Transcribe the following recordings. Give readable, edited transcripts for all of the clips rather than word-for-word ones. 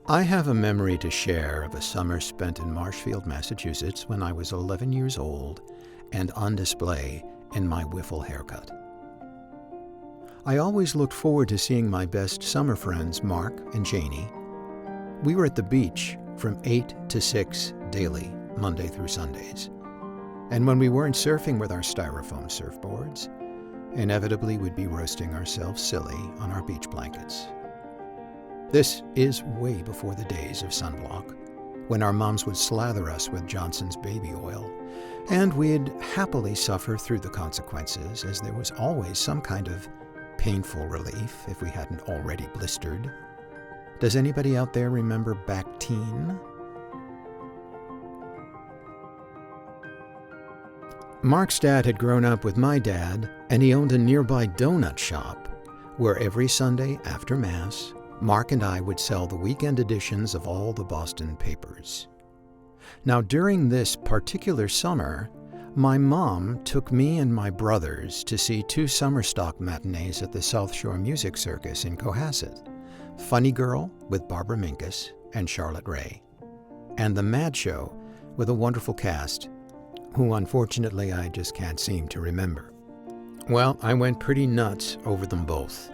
I have a memory to share of a summer spent in Marshfield, Massachusetts when I was 11 years old and on display in my wiffle haircut. I always looked forward to seeing my best summer friends, Mark and Janie. We were at the beach from 8 to 6 daily, Monday through Sundays. And when we weren't surfing with our styrofoam surfboards, inevitably we'd be roasting ourselves silly on our beach blankets. This is way before the days of sunblock, when our moms would slather us with Johnson's baby oil, and we'd happily suffer through the consequences, as there was always some kind of painful relief if we hadn't already blistered. Does anybody out there remember Bactine? Mark's dad had grown up with my dad, and he owned a nearby donut shop where every Sunday after Mass, Mark and I would sell the weekend editions of all the Boston papers. Now, during this particular summer, my mom took me and my brothers to see 2 summer stock matinees at the South Shore Music Circus in Cohasset, Funny Girl with Barbara Minkus and Charlotte Rae, and The Mad Show with a wonderful cast, who unfortunately I just can't seem to remember. Well, I went pretty nuts over them both,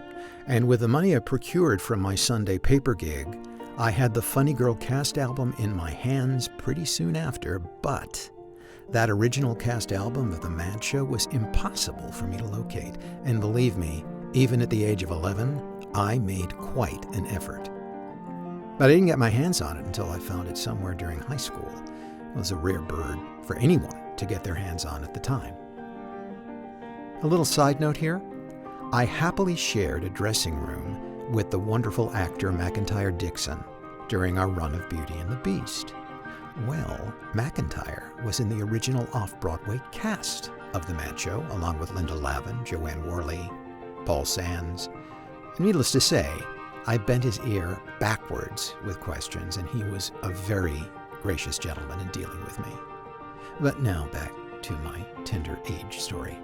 and with the money I procured from my Sunday paper gig, I had the Funny Girl cast album in my hands pretty soon after, but that original cast album of The Mad Show was impossible for me to locate, and believe me, even at the age of 11, I made quite an effort. But I didn't get my hands on it until I found it somewhere during high school. It was a rare bird for anyone to get their hands on at the time. A little side note here, I happily shared a dressing room with the wonderful actor McIntyre Dixon during our run of Beauty and the Beast. Well, McIntyre was in the original off-Broadway cast of The Mad Show, along with Linda Lavin, Joanne Worley, Paul Sands. And needless to say, I bent his ear backwards with questions, and he was a very gracious gentleman in dealing with me. But now back to my tender age story.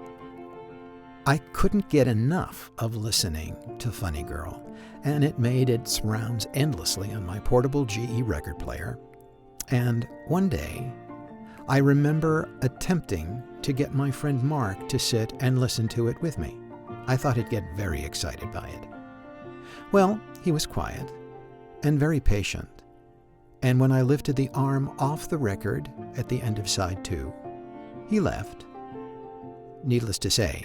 I couldn't get enough of listening to Funny Girl, and it made its rounds endlessly on my portable GE record player. And one day, I remember attempting to get my friend Mark to sit and listen to it with me. I thought he'd get very excited by it. Well, he was quiet and very patient, and when I lifted the arm off the record at the end of side 2, he left. Needless to say,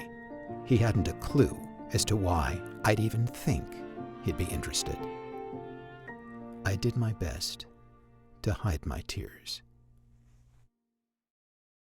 he hadn't a clue as to why I'd even think he'd be interested. I did my best to hide my tears.